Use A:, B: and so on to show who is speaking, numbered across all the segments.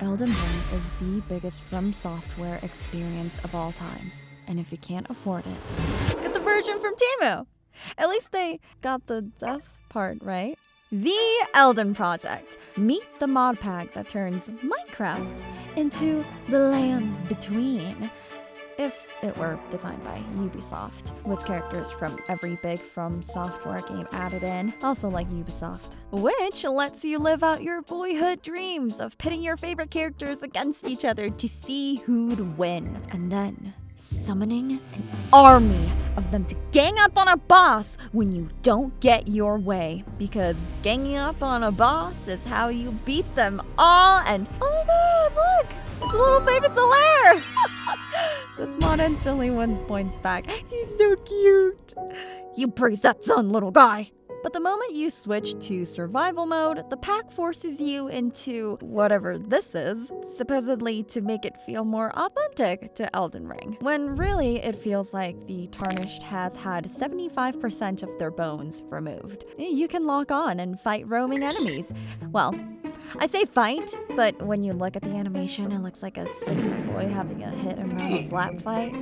A: Elden Ring is the biggest From Software experience of all time. And if you can't afford it, get the version from Temu! At least they got the death part right. The Elden Project. Meet the mod pack that turns Minecraft into the lands between. If it were designed by Ubisoft, with characters from every big From Software game added in, also like Ubisoft. Which lets you live out your boyhood dreams of pitting your favorite characters against each other to see who'd win. And then summoning an army of them to gang up on a boss when you don't get your way. Because ganging up on a boss is how you beat them all, and oh my god, look! It's a little baby Solaire! This mod instantly wins points back. He's so cute. You praise that son, little guy. But the moment you switch to survival mode, the pack forces you into whatever this is, supposedly to make it feel more authentic to Elden Ring. When really, it feels like the Tarnished has had 75% of their bones removed. You can lock on and fight roaming enemies. Well, I say fight, but when you look at the animation, it looks like a sissy boy having a hit and run slap fight.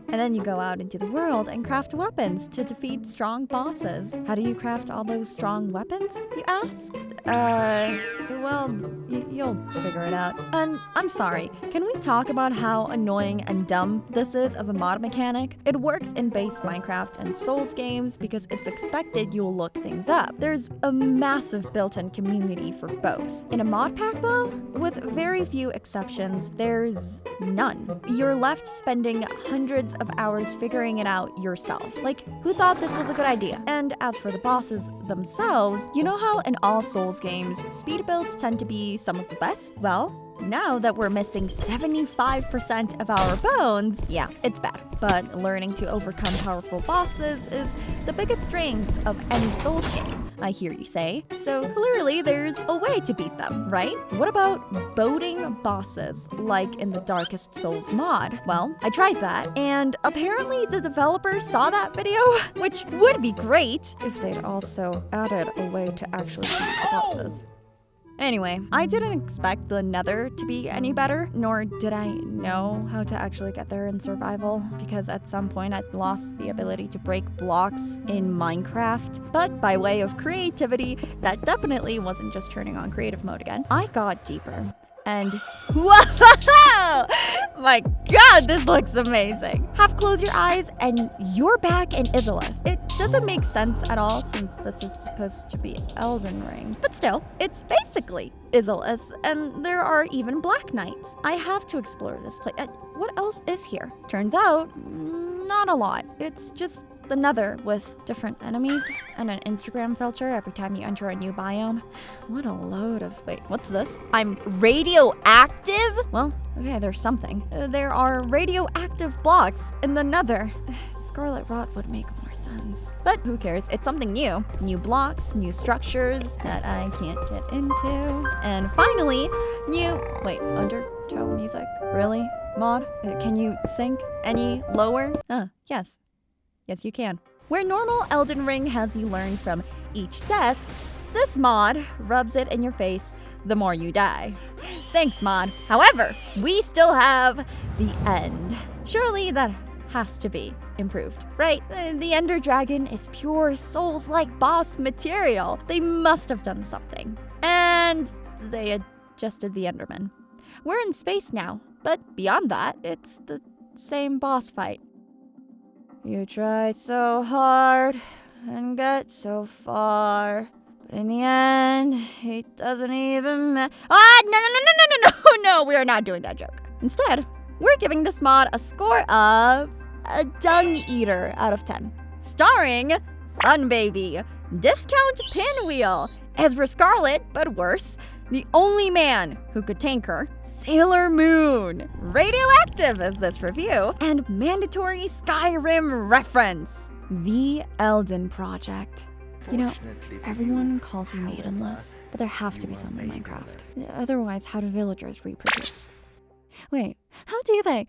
A: And then you go out into the world and craft weapons to defeat strong bosses. How do you craft all those strong weapons, you ask? Well, you'll figure it out. And I'm sorry, can we talk about how annoying and dumb this is as a mod mechanic? It works in base Minecraft and Souls games because it's expected you'll look things up. There's a massive built-in community for both. In a mod pack though, with very few exceptions, there's none. You're left spending hundreds of hours figuring it out yourself. Like, who thought this was a good idea? And as for the bosses themselves, you know how in all Souls games, speed builds tend to be some of the best? Well, now that we're missing 75% of our bones, yeah, it's bad. But learning to overcome powerful bosses is the biggest strength of any Souls game, I hear you say. So clearly there's a way to beat them, right? What about boating bosses, like in the Darkest Souls mod? Well, I tried that, and apparently the developers saw that video, which would be great if they'd also added a way to actually beat the bosses. Anyway, I didn't expect the Nether to be any better, nor did I know how to actually get there in survival, because at some point I lost the ability to break blocks in Minecraft. But by way of creativity, that definitely wasn't just turning on creative mode again. I got deeper. And whoa! My god, this looks amazing. Half close your eyes and you're back in Izalith. It doesn't make sense at all since this is supposed to be Elden Ring. But still, it's basically Izalith, and there are even Black Knights. I have to explore this place. What else is here? Turns out, not a lot. It's just the Nether with different enemies and an Instagram filter every time you enter a new biome. What a load of... Wait, what's this? I'm radioactive? Well, okay, there's something. There are radioactive blocks in the Nether. Scarlet Rot would make more sense. But who cares? It's something new. New blocks, new structures that I can't get into. And finally, new... Wait, undertow music? Really? Mod? Can you sync any lower? Yes. Yes, you can. Where normal Elden Ring has you learn from each death, this mod rubs it in your face the more you die. Thanks, mod. However, we still have the end. Surely that has to be improved, right? The Ender Dragon is pure Souls-like boss material. They must have done something. And they adjusted the Enderman. We're in space now, but beyond that, it's the same boss fight. You try so hard and get so far, but in the end, it doesn't even matter. No, we are not doing that joke. Instead, we're giving this mod a score of a dung eater out of 10. Starring Sunbaby, Discount Pinwheel, Ezra Scarlet, but worse, the only man who could tank her, Sailor Moon, Radioactive is this review, and mandatory Skyrim reference, The Elden Project. You know, everyone calls you maidenless, but there have to be some in Minecraft. Otherwise, how do villagers reproduce? Wait, how do they?